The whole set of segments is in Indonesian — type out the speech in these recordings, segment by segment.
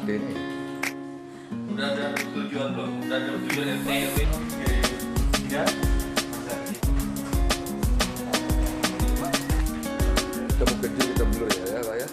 gede nih. Udah ada tujuan belum? Udah ada tujuan RT. Ya. Kita mau kecil kita blur ya Pak ya.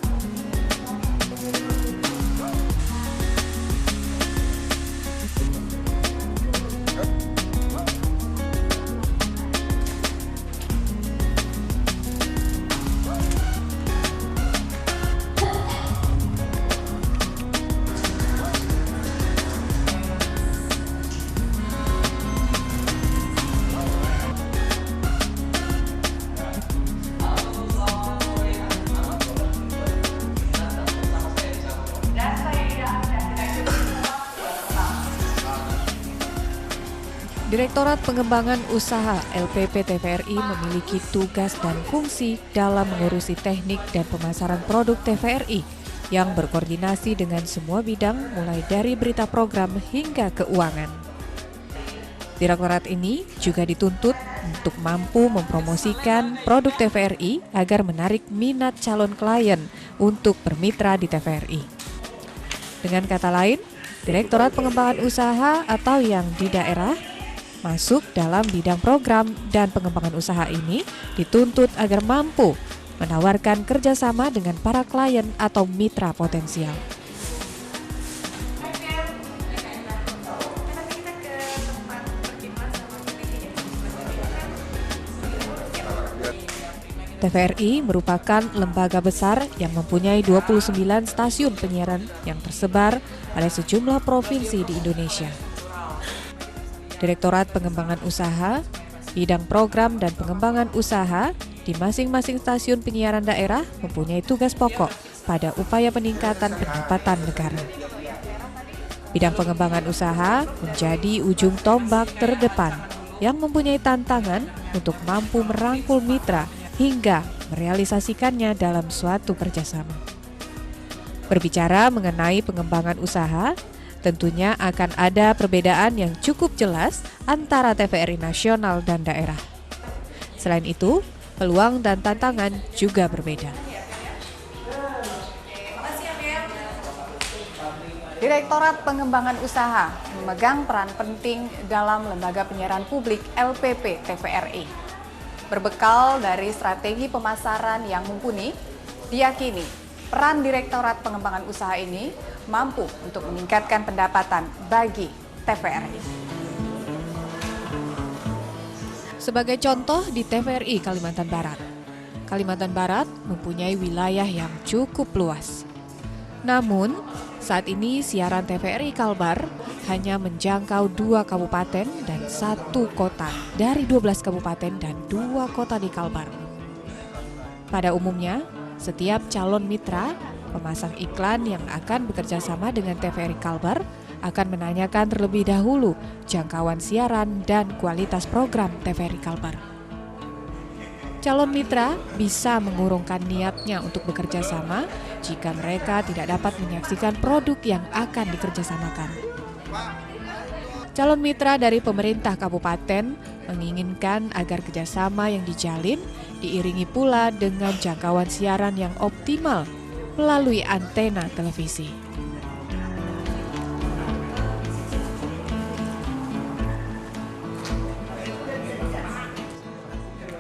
Direktorat Pengembangan Usaha LPP TVRI memiliki tugas dan fungsi dalam mengurusi teknik dan pemasaran produk TVRI yang berkoordinasi dengan semua bidang mulai dari berita program hingga keuangan. Direktorat ini juga dituntut untuk mampu mempromosikan produk TVRI agar menarik minat calon klien untuk bermitra di TVRI. Dengan kata lain, Direktorat Pengembangan Usaha atau yang di daerah masuk dalam bidang program dan pengembangan usaha ini dituntut agar mampu menawarkan kerjasama dengan para klien atau mitra potensial. TVRI merupakan lembaga besar yang mempunyai 29 stasiun penyiaran yang tersebar pada sejumlah provinsi di Indonesia. Direktorat Pengembangan Usaha, bidang program dan pengembangan usaha di masing-masing stasiun penyiaran daerah mempunyai tugas pokok pada upaya peningkatan pendapatan negara. Bidang pengembangan usaha menjadi ujung tombak terdepan yang mempunyai tantangan untuk mampu merangkul mitra hingga merealisasikannya dalam suatu kerjasama. Berbicara mengenai pengembangan usaha, tentunya akan ada perbedaan yang cukup jelas antara TVRI nasional dan daerah. Selain itu, peluang dan tantangan juga berbeda. Direktorat Pengembangan Usaha memegang peran penting dalam lembaga penyiaran publik LPP TVRI. Berbekal dari strategi pemasaran yang mumpuni, diyakini peran Direktorat Pengembangan Usaha ini mampu untuk meningkatkan pendapatan bagi TVRI. Sebagai contoh di TVRI Kalimantan Barat. Kalimantan Barat mempunyai wilayah yang cukup luas. Namun, saat ini siaran TVRI Kalbar hanya menjangkau 2 kabupaten dan 1 kota dari 12 kabupaten dan 2 kota di Kalbar. Pada umumnya, setiap calon mitra pemasang iklan yang akan bekerja sama dengan TVRI Kalbar akan menanyakan terlebih dahulu jangkauan siaran dan kualitas program TVRI Kalbar. Calon mitra bisa mengurungkan niatnya untuk bekerja sama jika mereka tidak dapat menyaksikan produk yang akan dikerjasamakan. Calon mitra dari pemerintah kabupaten menginginkan agar kerjasama yang dijalin diiringi pula dengan jangkauan siaran yang optimal melalui antena televisi.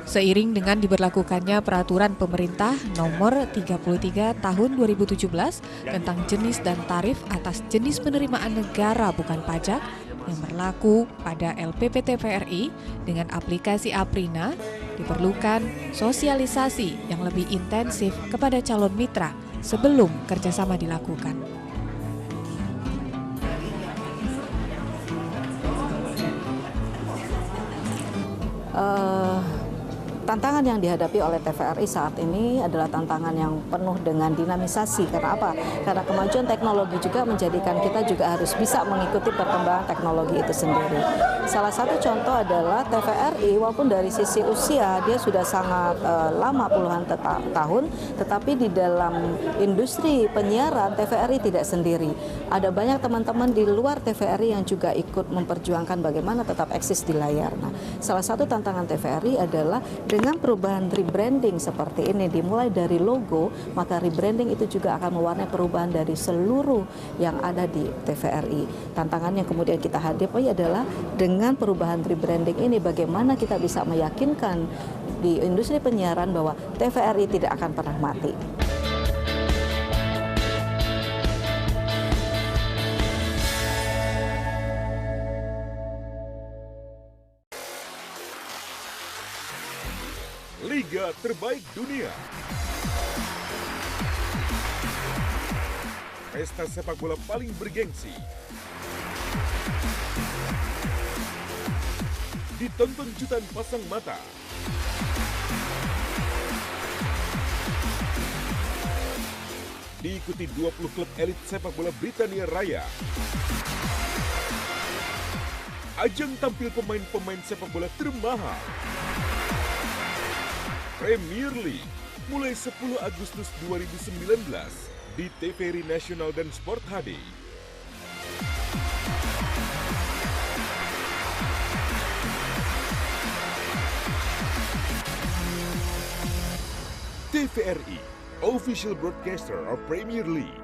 Seiring dengan diberlakukannya peraturan pemerintah nomor 33 tahun 2017 tentang jenis dan tarif atas jenis penerimaan negara bukan pajak yang berlaku pada LPP TVRI dengan aplikasi Aprina, diperlukan sosialisasi yang lebih intensif kepada calon mitra sebelum kerjasama dilakukan. Tantangan yang dihadapi oleh TVRI saat ini adalah tantangan yang penuh dengan dinamisasi. Karena apa? Karena kemajuan teknologi juga menjadikan kita juga harus bisa mengikuti perkembangan teknologi itu sendiri. Salah satu contoh adalah TVRI, walaupun dari sisi usia dia sudah sangat lama puluhan tahun, tetapi di dalam industri penyiaran TVRI tidak sendiri. Ada banyak teman-teman di luar TVRI yang juga ikut memperjuangkan bagaimana tetap eksis di layar. Nah, salah satu tantangan TVRI adalah dengan perubahan rebranding seperti ini, dimulai dari logo, maka rebranding itu juga akan mewarnai perubahan dari seluruh yang ada di TVRI. Tantangan yang kemudian kita hadapi adalah dengan perubahan rebranding ini, bagaimana kita bisa meyakinkan di industri penyiaran bahwa TVRI tidak akan pernah mati. Liga terbaik dunia. Pesta sepak bola paling bergengsi. Ditonton jutaan pasang mata. Diikuti 20 klub elit sepak bola Britania Raya. Ajang tampil pemain-pemain sepak bola termahal. Premier League mulai 10 Agustus 2019 di TVRI Nasional dan Sport HD. TVRI, official broadcaster of Premier League.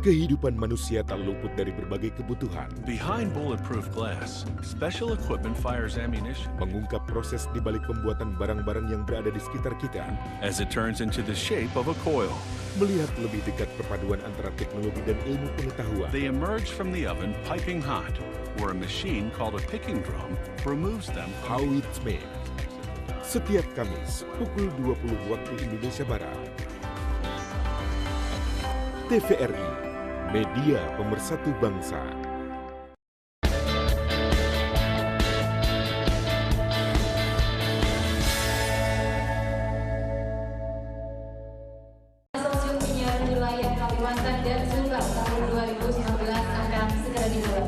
Kehidupan manusia tak luput dari berbagai kebutuhan. Behind bulletproof glass, special equipment fires ammunition Mengungkap proses di balik pembuatan barang-barang yang berada di sekitar kita. as it turns into the shape of a coil. Melihat lebih dekat perpaduan antara teknologi dan ilmu pengetahuan. They emerge from the oven piping hot, where a machine called a picking drum removes them How from it's made. Setiap Kamis pukul 20 waktu Indonesia Barat. TVRI, media pemersatu bangsa. Stasiun penyiaran wilayah Kalimantan dan Sulbar tahun 2019 akan segera dimulai.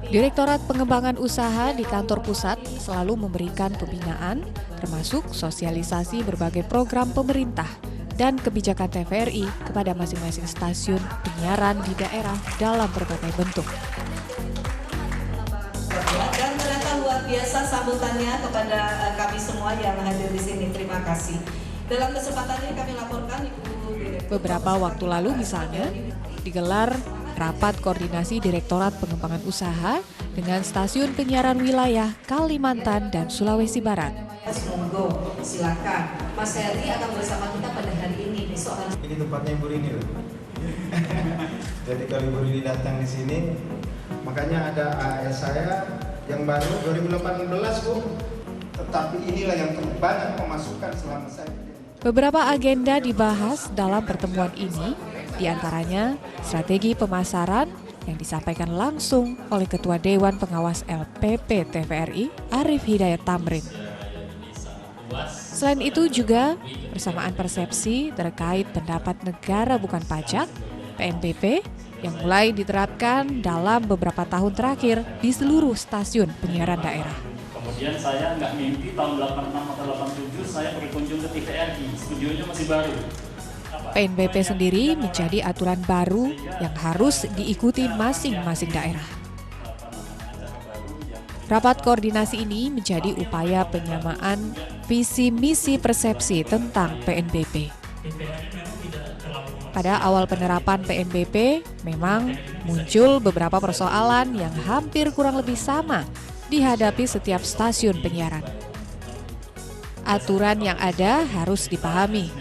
Direktorat Pengembangan Usaha di kantor pusat selalu memberikan pembinaan, termasuk sosialisasi berbagai program pemerintah dan kebijakan TVRI kepada masing-masing stasiun penyiaran di daerah dalam berbagai bentuk. Dan ternyata luar biasa sambutannya kepada kami semua yang hadir di sini. Terima kasih. Dalam kesempatan ini kami laporkan Ibu Direktur. Beberapa waktu lalu misalnya digelar rapat koordinasi Direktorat Pengembangan Usaha dengan stasiun penyiaran wilayah Kalimantan dan Sulawesi Barat. Monggo, silakan. Mas Heri akan bersama kita pada hari ini. Besok akan. Ini tempatnya Ibu Rini loh. Jadi kalau Ibu Rini datang di sini, makanya ada AS saya yang baru 2018 Bu. Tetapi inilah yang terbanyak pemasukan selama saya. Beberapa agenda dibahas dalam pertemuan ini, diantaranya strategi pemasaran yang disampaikan langsung oleh Ketua Dewan Pengawas LPP TVRI, Arif Hidayat Tamrin. Selain itu juga persamaan persepsi terkait pendapat negara bukan pajak, PNBP, yang mulai diterapkan dalam beberapa tahun terakhir di seluruh stasiun penyiaran daerah. Kemudian saya nggak mimpi tahun 86 atau 87 saya berkunjung ke TVRI, studionya masih baru. PNBP sendiri menjadi aturan baru yang harus diikuti masing-masing daerah. Rapat koordinasi ini menjadi upaya penyamaan visi misi persepsi tentang PNBP. Pada awal penerapan PNBP, memang muncul beberapa persoalan yang hampir kurang lebih sama dihadapi setiap stasiun penyiaran. Aturan yang ada harus dipahami.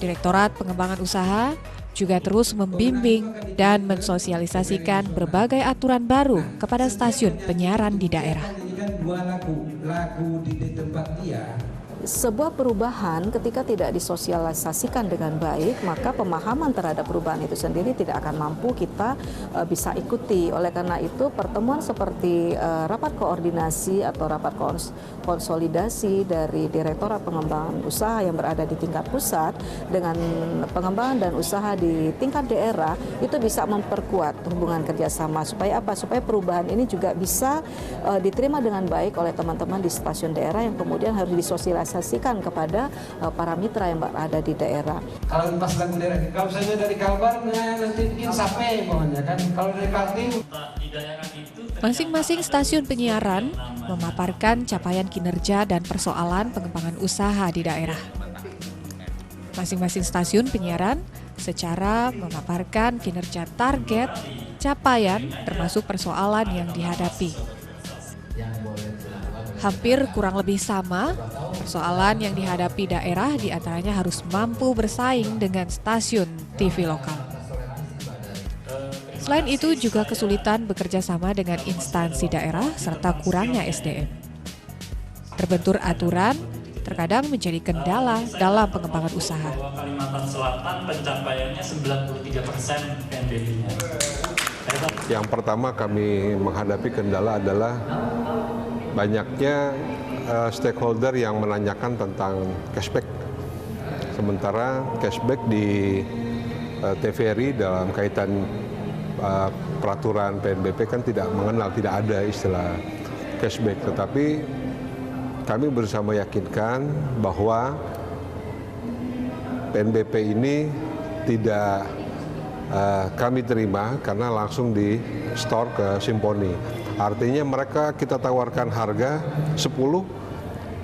Direktorat Pengembangan Usaha juga terus membimbing dan mensosialisasikan berbagai aturan baru kepada stasiun penyiaran di daerah. Sebuah perubahan ketika tidak disosialisasikan dengan baik, maka pemahaman terhadap perubahan itu sendiri tidak akan mampu kita bisa ikuti. Oleh karena itu, pertemuan seperti rapat koordinasi atau rapat konsolidasi dari Direktorat Pengembangan Usaha yang berada di tingkat pusat dengan pengembangan dan usaha di tingkat daerah itu bisa memperkuat hubungan kerjasama. Supaya apa? Supaya perubahan ini juga bisa diterima dengan baik oleh teman-teman di stasiun daerah yang kemudian harus disosialisasikan sosialisasikan kepada para mitra yang berada di daerah. Kalau pas lagu daerah, kalau misalnya dari Kalbar, nanti sampai pokoknya kan. Kalau dari Kaltim, masing-masing stasiun penyiaran memaparkan capaian kinerja dan persoalan pengembangan usaha di daerah. Masing-masing stasiun penyiaran secara memaparkan kinerja target, capaian, termasuk persoalan yang dihadapi. Hampir kurang lebih sama, persoalan yang dihadapi daerah diantaranya harus mampu bersaing dengan stasiun TV lokal. Selain itu juga kesulitan bekerja sama dengan instansi daerah serta kurangnya SDM. Terbentur aturan terkadang menjadi kendala dalam pengembangan usaha. Kalimantan Selatan pencapaiannya 93% PNBP-nya. Yang pertama kami menghadapi kendala adalah banyaknya stakeholder yang menanyakan tentang cashback. Sementara cashback di TVRI dalam kaitan peraturan PNBP kan tidak mengenal, tidak ada istilah cashback. Tetapi kami berusaha meyakinkan bahwa PNBP ini tidak kami terima karena langsung di store ke Simponi. Artinya mereka kita tawarkan harga 10,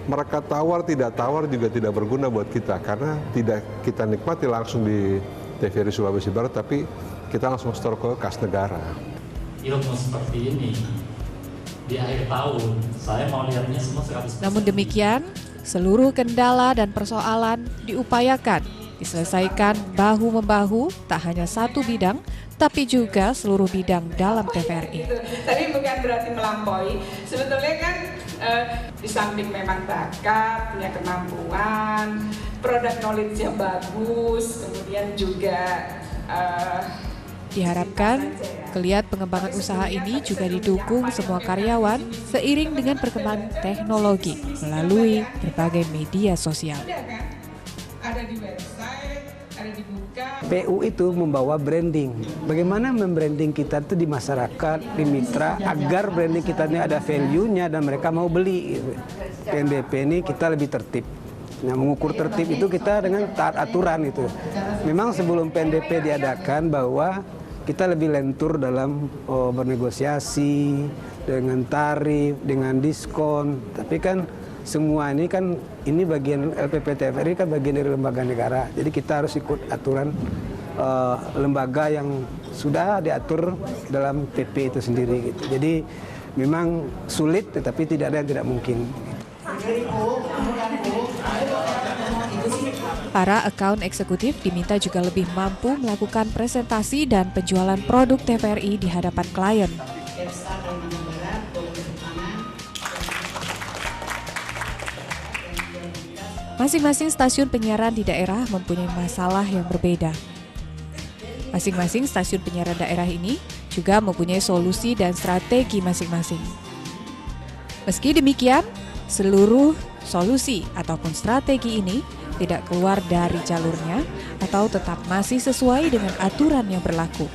mereka tawar tidak tawar juga tidak berguna buat kita karena tidak kita nikmati langsung di TVRI Sulawesi Barat, tapi kita langsung store ke kas negara. Ilmu seperti ini di akhir tahun, saya mau lihatnya semua 100%. Namun demikian, seluruh kendala dan persoalan diupayakan diselesaikan bahu-membahu, tak hanya satu bidang, tapi juga seluruh bidang dalam TVRI. Tapi bukan berarti melampaui. Sebetulnya kan di samping memang bakat, punya kemampuan, produk knowledge yang bagus, kemudian juga diharapkan geliat pengembangan usaha ini juga didukung semua karyawan seiring dengan perkembangan teknologi melalui berbagai media sosial. Ada di website, ada dibuka. PU itu membawa branding. Bagaimana membranding kita itu di masyarakat, di mitra, agar branding kita ini ada value-nya dan mereka mau beli. PNBP ini kita lebih tertib. Nah, mengukur tertib itu kita dengan taat aturan itu. Memang sebelum PNBP diadakan bahwa kita lebih lentur dalam bernegosiasi dengan tarif, dengan diskon. Tapi kan semua ini kan ini bagian LPP TVRI kan bagian dari lembaga negara. Jadi kita harus ikut aturan lembaga yang sudah diatur dalam PP itu sendiri. Gitu. Jadi memang sulit, tetapi tidak ada yang tidak mungkin. Para account eksekutif diminta juga lebih mampu melakukan presentasi dan penjualan produk TVRI di hadapan klien. Masing-masing stasiun penyiaran di daerah mempunyai masalah yang berbeda. Masing-masing stasiun penyiaran daerah ini juga mempunyai solusi dan strategi masing-masing. Meski demikian, seluruh solusi ataupun strategi ini tidak keluar dari jalurnya atau tetap masih sesuai dengan aturan yang berlaku.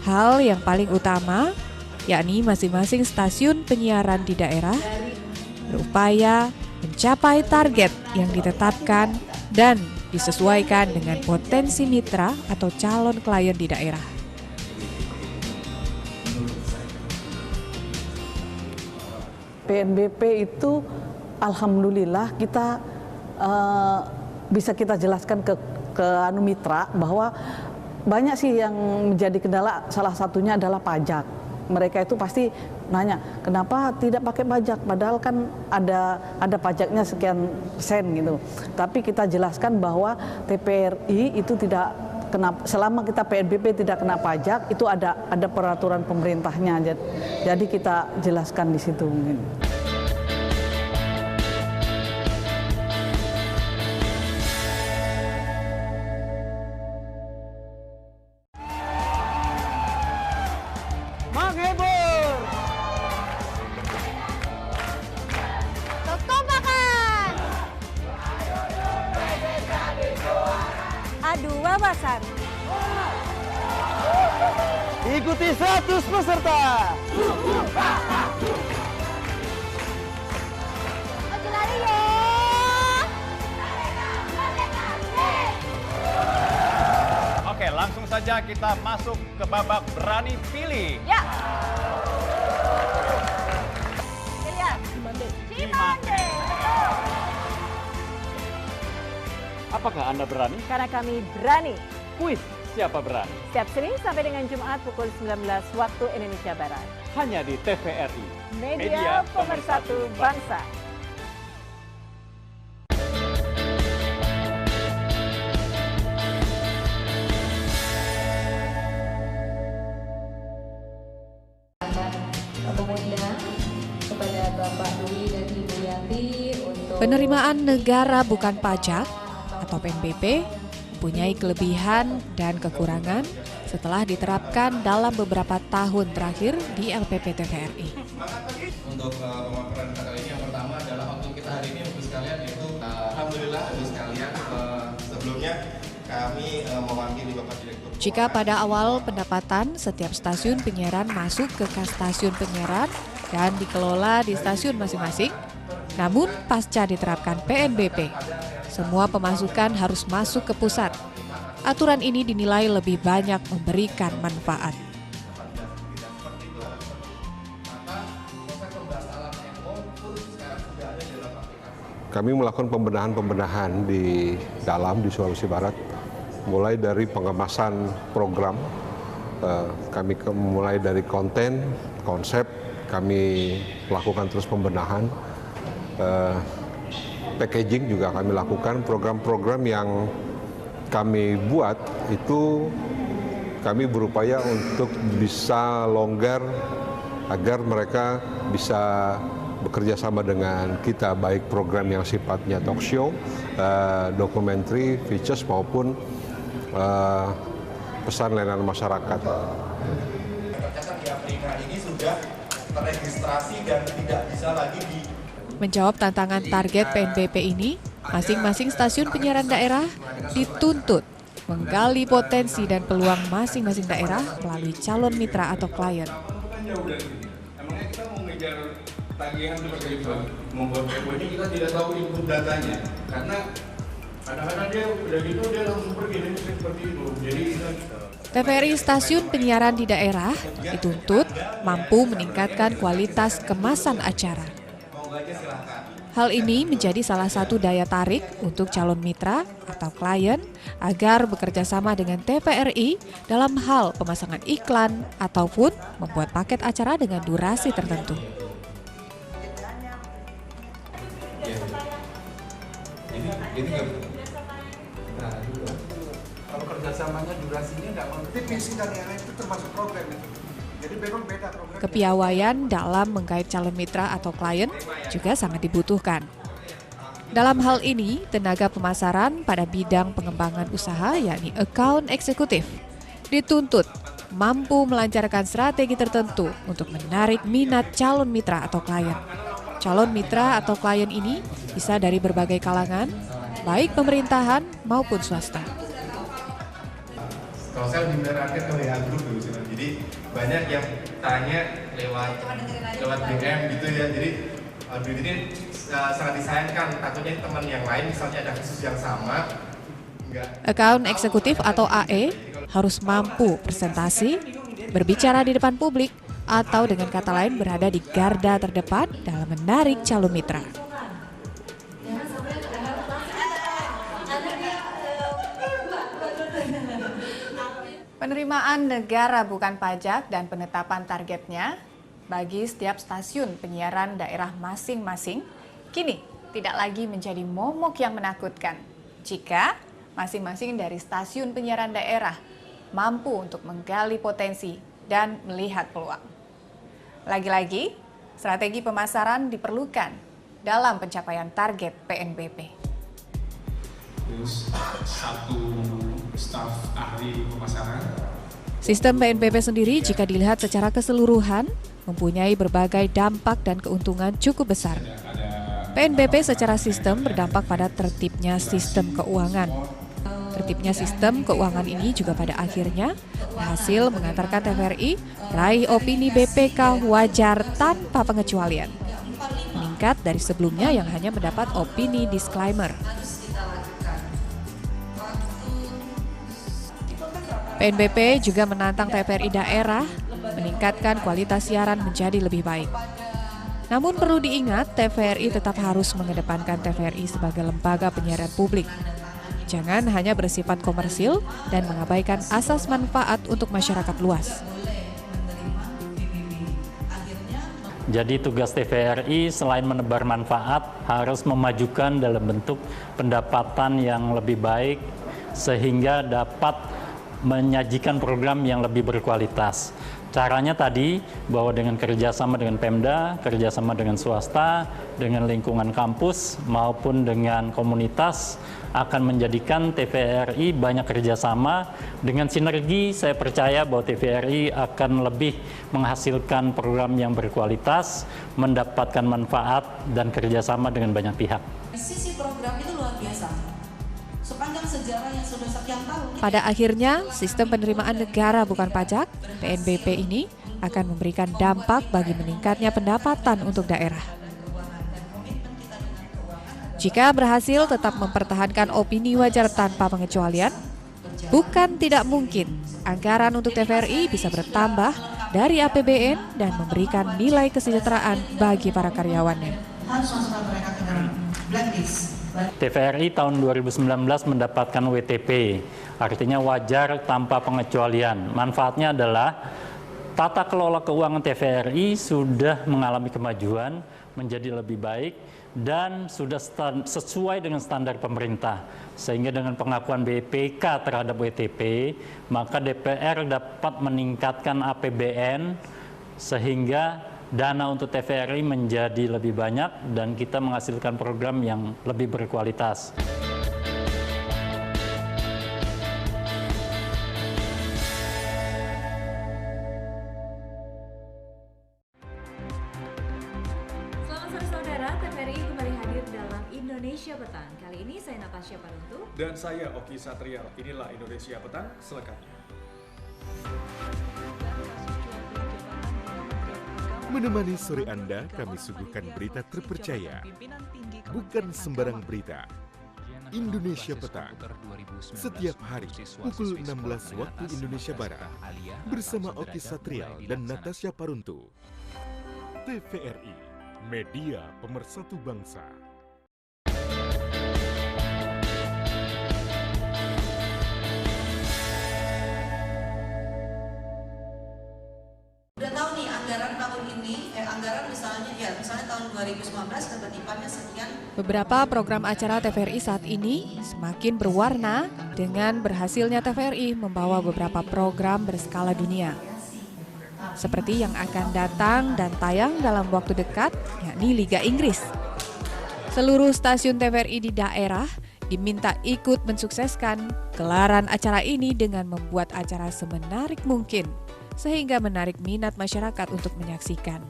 Hal yang paling utama yakni masing-masing stasiun penyiaran di daerah berupaya mencapai target yang ditetapkan dan disesuaikan dengan potensi mitra atau calon klien di daerah. PNBP itu alhamdulillah kita bisa kita jelaskan ke mitra bahwa banyak sih yang menjadi kendala, salah satunya adalah pajak. Mereka itu pasti nanya, kenapa tidak pakai pajak? Padahal kan ada pajaknya sekian sen gitu. Tapi kita jelaskan bahwa TVRI itu tidak kena, selama kita PNBP tidak kena pajak, itu ada peraturan pemerintahnya. Jadi kita jelaskan di situ mungkin. Menghibur. Kekompakan. Adu wawasan. Ikuti 100 peserta. Oke, langsung saja kita masuk ke babak berani pilih. Ya. Cimande. Apakah Anda berani? Karena kami berani. Kuis siapa berani? Setiap Senin sampai dengan Jumat pukul 19 waktu Indonesia Barat. Hanya di TVRI. Media Pemersatu Bangsa. Kepada Bapak Dwi dan Ibu Yanti untuk Penerimaan negara bukan pajak atau PNBP mempunyai kelebihan dan kekurangan setelah diterapkan dalam beberapa tahun terakhir di LPP TVRI. Untuk pemaparan kali ini yang pertama adalah waktu kita hari ini Ibu sekalian itu alhamdulillah Ibu sekalian sebelumnya kami mewakili Bapak Direktur. Jika pada awal pendapatan setiap stasiun penyiaran masuk ke kas stasiun penyiaran dan dikelola di stasiun masing-masing, namun pasca diterapkan PNBP, semua pemasukan harus masuk ke pusat. Aturan ini dinilai lebih banyak memberikan manfaat. Kami melakukan pembenahan di Sulawesi Barat, mulai dari pengemasan program, kami mulai dari konten, konsep, kami lakukan terus pembenahan, packaging juga kami lakukan, program-program yang kami buat itu kami berupaya untuk bisa longgar agar mereka bisa bekerja sama dengan kita, baik program yang sifatnya talk show, dokumenter, features maupun pesan layanan masyarakat. Tercatat di Afrika ini sudah terregistrasi dan tidak bisa lagi di. Menjawab tantangan target PNBP ini, masing-masing stasiun penyiaran daerah dituntut menggali potensi dan peluang masing-masing daerah melalui calon mitra atau klien. Emangnya kita mau ngejar tagihan seperti itu, membuat keponya kita tidak tahu input datanya, karena kadang-kadang dia udah gitu dia langsung pergi seperti itu. Jadi TVRI stasiun penyiaran di daerah dituntut mampu meningkatkan kualitas kemasan acara. Hal ini menjadi salah satu daya tarik untuk calon mitra atau klien agar bekerja sama dengan TVRI dalam hal pemasangan iklan ataupun membuat paket acara dengan durasi tertentu. ini kalau kerjasamanya durasinya nggak mengerti, visi dan yang lain itu termasuk program itu. Jadi memang beda program. Kepiawaian dalam menggait calon mitra atau klien juga sangat dibutuhkan. Dalam hal ini, tenaga pemasaran pada bidang pengembangan usaha yakni account eksekutif dituntut mampu melancarkan strategi tertentu untuk menarik minat calon mitra atau klien. Calon mitra atau klien ini bisa dari berbagai kalangan, baik pemerintahan maupun swasta. Kalau saya lebih menerapkan ke WA group gitu, jadi banyak yang tanya lewat DM gitu ya, jadi ini sangat disayangkan, takutnya teman yang lain misalnya ada kasus yang sama. Account eksekutif atau AE harus mampu presentasi, berbicara di depan publik, atau dengan kata lain berada di garda terdepan dalam menarik calon mitra. Penerimaan negara bukan pajak dan penetapan targetnya bagi setiap stasiun penyiaran daerah masing-masing kini tidak lagi menjadi momok yang menakutkan jika masing-masing dari stasiun penyiaran daerah mampu untuk menggali potensi dan melihat peluang. Lagi-lagi, strategi pemasaran diperlukan dalam pencapaian target PNBP. Terus satu staf ahli pemasaran. Sistem PNBP sendiri jika dilihat secara keseluruhan mempunyai berbagai dampak dan keuntungan cukup besar. PNBP secara sistem berdampak pada tertibnya sistem keuangan. Tertibnya sistem keuangan ini juga pada akhirnya berhasil mengantarkan TVRI raih opini BPK wajar tanpa pengecualian. Meningkat dari sebelumnya yang hanya mendapat opini disclaimer. PNBP juga menantang TVRI daerah meningkatkan kualitas siaran menjadi lebih baik. Namun perlu diingat, TVRI tetap harus mengedepankan TVRI sebagai lembaga penyiaran publik. Jangan hanya bersifat komersil dan mengabaikan asas manfaat untuk masyarakat luas. Jadi tugas TVRI selain menebar manfaat harus memajukan dalam bentuk pendapatan yang lebih baik sehingga dapat menyajikan program yang lebih berkualitas. Caranya tadi bahwa dengan kerjasama dengan Pemda, kerjasama dengan swasta, dengan lingkungan kampus maupun dengan komunitas akan menjadikan TVRI banyak kerjasama. Dengan sinergi saya percaya bahwa TVRI akan lebih menghasilkan program yang berkualitas, mendapatkan manfaat dan kerjasama dengan banyak pihak. Sisi program itu luar biasa. Sepanjang sejarah yang sudah sekian tahun. Pada akhirnya, sistem penerimaan negara bukan pajak, PNBP ini akan memberikan dampak bagi meningkatnya pendapatan untuk daerah. Jika berhasil tetap mempertahankan opini wajar tanpa pengecualian, bukan tidak mungkin anggaran untuk TVRI bisa bertambah dari APBN dan memberikan nilai kesejahteraan bagi para karyawannya. Harus masukkan mereka ke dalam blacklist. TVRI tahun 2019 mendapatkan WTP, artinya wajar tanpa pengecualian. Manfaatnya adalah tata kelola keuangan TVRI sudah mengalami kemajuan menjadi lebih baik dan sudah sesuai dengan standar pemerintah. Sehingga dengan pengakuan BPK terhadap WTP, maka DPR dapat meningkatkan APBN sehingga dana untuk TVRI menjadi lebih banyak dan kita menghasilkan program yang lebih berkualitas. Selamat sore saudara, TVRI kembali hadir dalam Indonesia Petang. Kali ini saya Natasha Paruntu. Dan saya Oki Satria. Inilah Indonesia Petang selengkapnya. Menemani sore Anda, kami suguhkan berita terpercaya, bukan sembarang berita. Indonesia Petang, setiap hari pukul 16 waktu Indonesia Barat, bersama Oki Satrial dan Natasha Paruntu. TVRI, media pemersatu bangsa. Udah tahu nih anggaran tahun ini, anggaran misalnya tahun 2019 ketertibannya sekian. Beberapa program acara TVRI saat ini semakin berwarna dengan berhasilnya TVRI membawa beberapa program berskala dunia. Seperti yang akan datang dan tayang dalam waktu dekat, yakni Liga Inggris. Seluruh stasiun TVRI di daerah diminta ikut mensukseskan gelaran acara ini dengan membuat acara semenarik mungkin, sehingga menarik minat masyarakat untuk menyaksikan.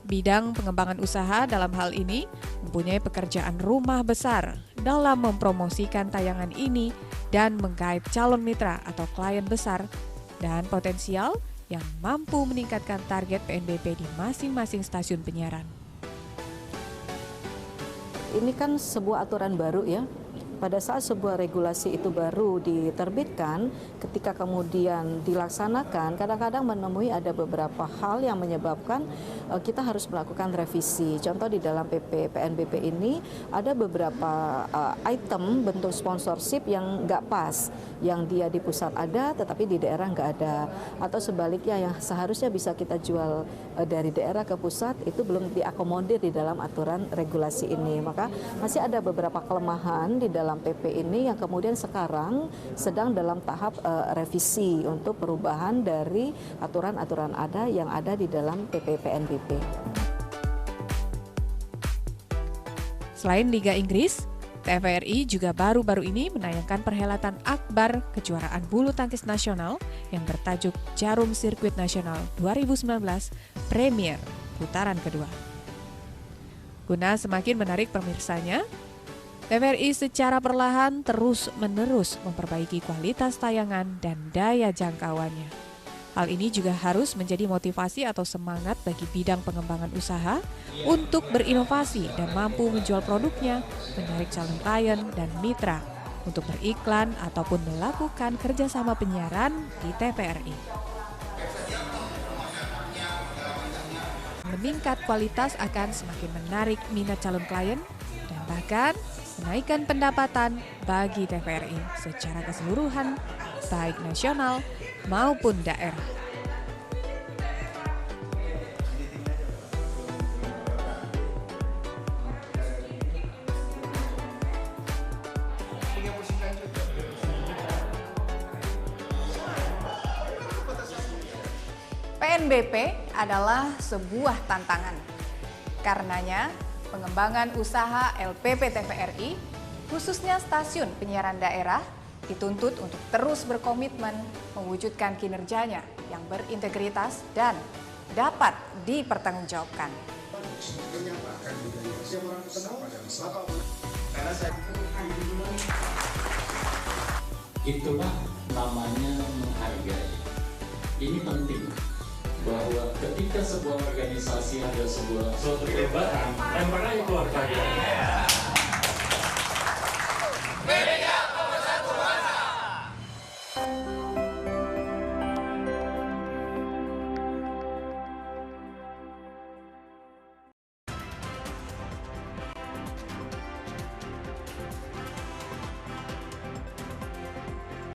Bidang pengembangan usaha dalam hal ini mempunyai pekerjaan rumah besar dalam mempromosikan tayangan ini dan menggait calon mitra atau klien besar dan potensial yang mampu meningkatkan target PNBP di masing-masing stasiun penyiaran. Ini kan sebuah aturan baru ya. Pada saat sebuah regulasi itu baru diterbitkan, ketika kemudian dilaksanakan, kadang-kadang menemui ada beberapa hal yang menyebabkan kita harus melakukan revisi. Contoh di dalam PP PNBP ini ada beberapa item bentuk sponsorship yang nggak pas, yang dia di pusat ada tetapi di daerah nggak ada, atau sebaliknya yang seharusnya bisa kita jual dari daerah ke pusat itu belum diakomodir di dalam aturan regulasi ini. Maka masih ada beberapa kelemahan di dalam PP ini yang kemudian sekarang sedang dalam tahap revisi untuk perubahan dari aturan-aturan ada yang ada di dalam PP PNBP. Selain Liga Inggris, TVRI juga baru-baru ini menayangkan perhelatan akbar kejuaraan bulu tangkis nasional yang bertajuk Jarum Sirkuit Nasional 2019 Premier putaran kedua. Guna semakin menarik pemirsanya, TVRI secara perlahan terus-menerus memperbaiki kualitas tayangan dan daya jangkauannya. Hal ini juga harus menjadi motivasi atau semangat bagi bidang pengembangan usaha untuk berinovasi dan mampu menjual produknya, menarik calon klien dan mitra untuk beriklan ataupun melakukan kerjasama penyiaran di TVRI. Meningkat kualitas akan semakin menarik minat calon klien dan bahkan menaikkan pendapatan bagi TVRI secara keseluruhan, baik nasional maupun daerah. PNBP adalah sebuah tantangan. Karenanya, pengembangan usaha LPP TVRI, khususnya stasiun penyiaran daerah, dituntut untuk terus berkomitmen mewujudkan kinerjanya yang berintegritas dan dapat dipertanggungjawabkan. Itulah namanya menghargai. Ini penting bahwa ketika sebuah organisasi ada suatu kehebasan, lempar aja keluar kalian.